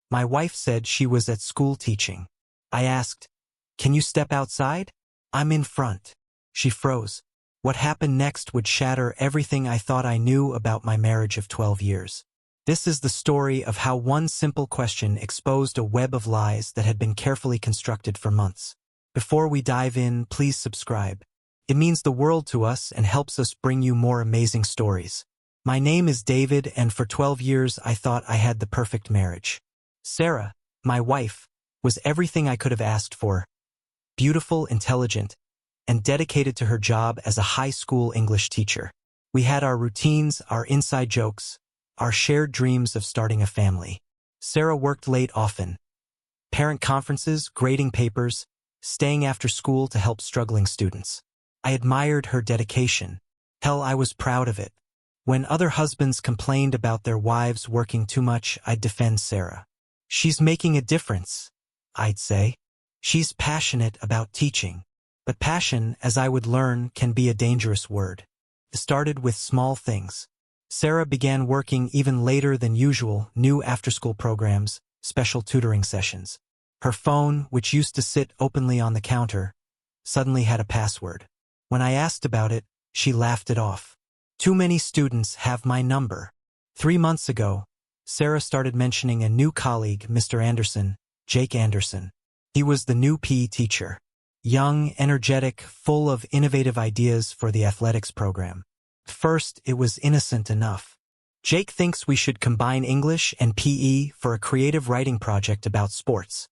My wife said she was at school teaching. I asked, "Can you step outside? I'm in front." She froze. What happened next would shatter everything I thought I knew about my marriage of 12 years. This is the story of how one simple question exposed a web of lies that had been carefully constructed for months. Before we dive in, please subscribe. It means the world to us and helps us bring you more amazing stories. My name is David, and for 12 years I thought I had the perfect marriage. Sarah, my wife, was everything I could have asked for. Beautiful, intelligent, and dedicated to her job as a high school English teacher. We had our routines, our inside jokes, our shared dreams of starting a family. Sarah worked late often. Parent conferences, grading papers, staying after school to help struggling students. I admired her dedication. Hell, I was proud of it. When other husbands complained about their wives working too much, I'd defend Sarah. "She's making a difference," I'd say. "She's passionate about teaching." But passion, as I would learn, can be a dangerous word. It started with small things. Sarah began working even later than usual, new after-school programs, special tutoring sessions. Her phone, which used to sit openly on the counter, suddenly had a password. When I asked about it, she laughed it off. "Too many students have my number." 3 months ago, Sarah started mentioning a new colleague, Mr. Anderson, Jake Anderson. He was the new PE teacher. Young, energetic, full of innovative ideas for the athletics program. At first, it was innocent enough. "Jake thinks we should combine English and PE for a creative writing project about sports."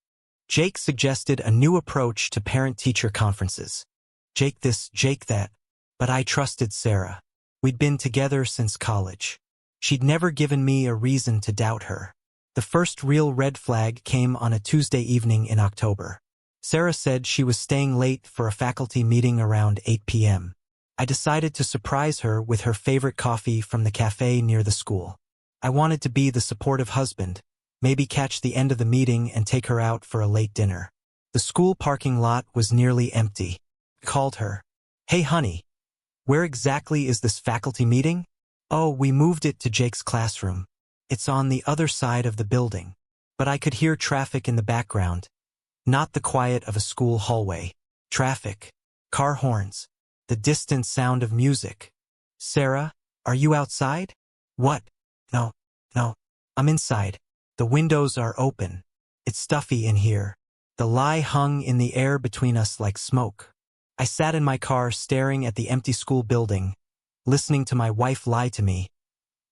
Jake suggested a new approach to parent-teacher conferences. Jake this, Jake that. But I trusted Sarah. We'd been together since college. She'd never given me a reason to doubt her. The first real red flag came on a Tuesday evening in October. Sarah said she was staying late for a faculty meeting around 8 p.m. I decided to surprise her with her favorite coffee from the cafe near the school. I wanted to be the supportive husband, maybe catch the end of the meeting and take her out for a late dinner. The school parking lot was nearly empty. I called her. "Hey honey, where exactly is this faculty meeting?" "Oh, we moved it to Jake's classroom. It's on the other side of the building." But I could hear traffic in the background. Not the quiet of a school hallway. Traffic. Car horns. The distant sound of music. "Sarah, are you outside?" "What?" No, I'm inside. The windows are open. It's stuffy in here." The lie hung in the air between us like smoke. I sat in my car staring at the empty school building, listening to my wife lie to me.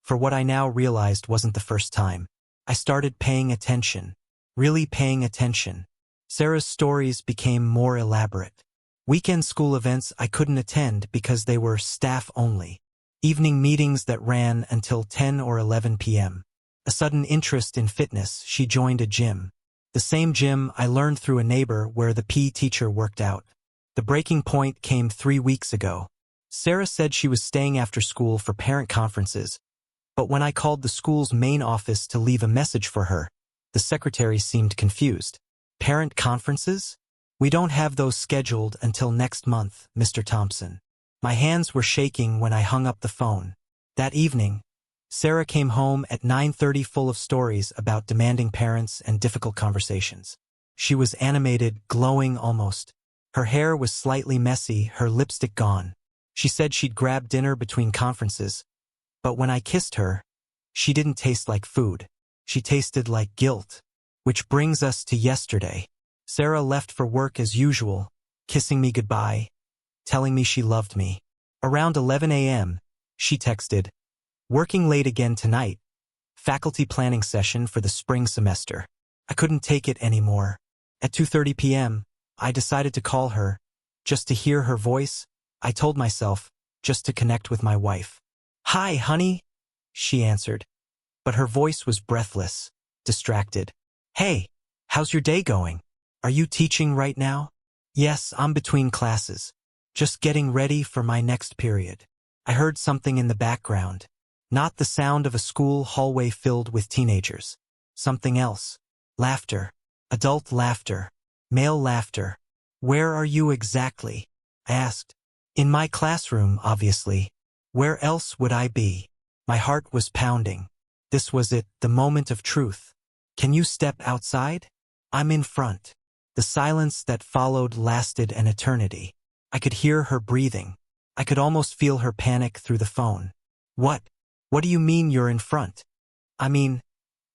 For what I now realized wasn't the first time. I started paying attention. Really paying attention. Sarah's stories became more elaborate. Weekend school events I couldn't attend because they were staff only. Evening meetings that ran until 10 or 11 p.m. A sudden interest in fitness, she joined a gym. The same gym I learned through a neighbor where the PE teacher worked out. The breaking point came 3 weeks ago. Sarah said she was staying after school for parent conferences, but when I called the school's main office to leave a message for her, the secretary seemed confused. "Parent conferences? We don't have those scheduled until next month, Mr. Thompson." My hands were shaking when I hung up the phone. That evening, Sarah came home at 9:30 full of stories about demanding parents and difficult conversations. She was animated, glowing almost. Her hair was slightly messy, her lipstick gone. She said she'd grab dinner between conferences, but when I kissed her, she didn't taste like food. She tasted like guilt. Which brings us to yesterday. Sarah left for work as usual, kissing me goodbye, telling me she loved me. Around 11 a.m., she texted, "Working late again tonight. Faculty planning session for the spring semester." I couldn't take it anymore. At 2:30 p.m., I decided to call her, just to hear her voice. I told myself, just to connect with my wife. "Hi, honey," she answered. But her voice was breathless, distracted. "Hey, how's your day going? Are you teaching right now?" "Yes, I'm between classes. Just getting ready for my next period." I heard something in the background. Not the sound of a school hallway filled with teenagers. Something else. Laughter. Adult laughter. Male laughter. "Where are you exactly?" I asked. "In my classroom, obviously. Where else would I be?" My heart was pounding. This was it, the moment of truth. Can you step outside? I'm in front. The silence that followed lasted an eternity. I could hear her breathing. I could almost feel her panic through the phone. What? What do you mean you're in front? I mean,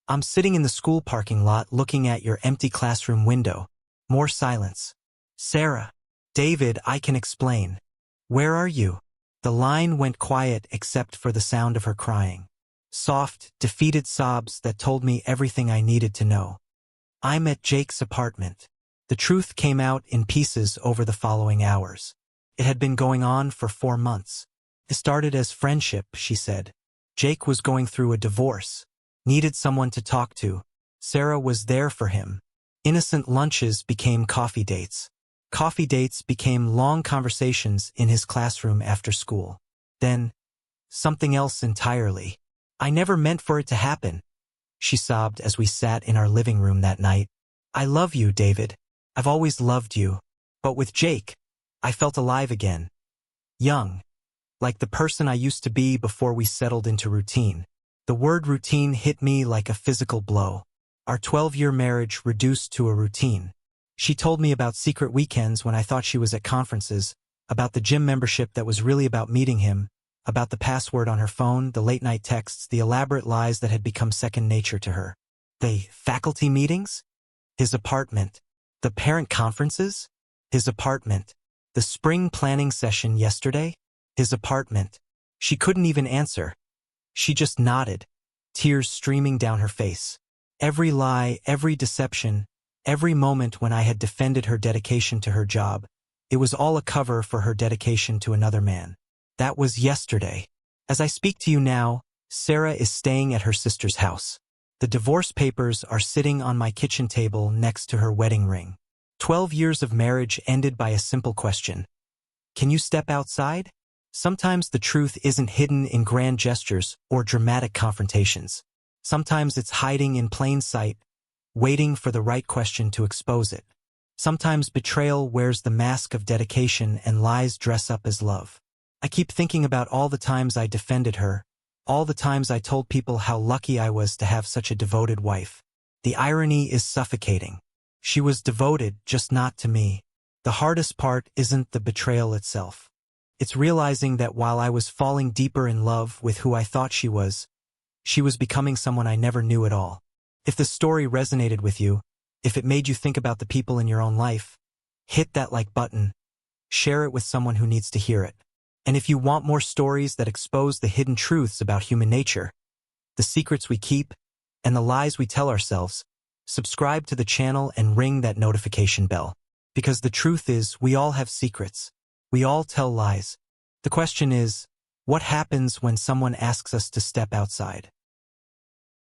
I'm sitting in the school parking lot looking at your empty classroom window. More silence. Sarah. David, I can explain. Where are you? The line went quiet except for the sound of her crying. Soft, defeated sobs that told me everything I needed to know. I'm at Jake's apartment. The truth came out in pieces over the following hours. It had been going on for 4 months. It started as friendship, she said. Jake was going through a divorce. Needed someone to talk to. Sarah was there for him. Innocent lunches became coffee dates. Coffee dates became long conversations in his classroom after school. Then, something else entirely. I never meant for it to happen, she sobbed as we sat in our living room that night. I love you, David. I've always loved you. But with Jake, I felt alive again. Young. Like the person I used to be before we settled into routine. The word routine hit me like a physical blow. Our 12-year marriage reduced to a routine. She told me about secret weekends when I thought she was at conferences, about the gym membership that was really about meeting him, about the password on her phone, the late-night texts, the elaborate lies that had become second nature to her. The faculty meetings? His apartment. The parent conferences? His apartment. The spring planning session yesterday? His apartment. She couldn't even answer. She just nodded, tears streaming down her face. Every lie, every deception, every moment when I had defended her dedication to her job, it was all a cover for her dedication to another man. That was yesterday. As I speak to you now, Sarah is staying at her sister's house. The divorce papers are sitting on my kitchen table next to her wedding ring. 12 years of marriage ended by a simple question. Can you step outside? Sometimes the truth isn't hidden in grand gestures or dramatic confrontations. Sometimes it's hiding in plain sight, waiting for the right question to expose it. Sometimes betrayal wears the mask of dedication and lies dress up as love. I keep thinking about all the times I defended her, all the times I told people how lucky I was to have such a devoted wife. The irony is suffocating. She was devoted, just not to me. The hardest part isn't the betrayal itself. It's realizing that while I was falling deeper in love with who I thought she was becoming someone I never knew at all. If the story resonated with you, if it made you think about the people in your own life, hit that like button, share it with someone who needs to hear it. And if you want more stories that expose the hidden truths about human nature, the secrets we keep, and the lies we tell ourselves, subscribe to the channel and ring that notification bell. Because the truth is, we all have secrets. We all tell lies. The question is, what happens when someone asks us to step outside?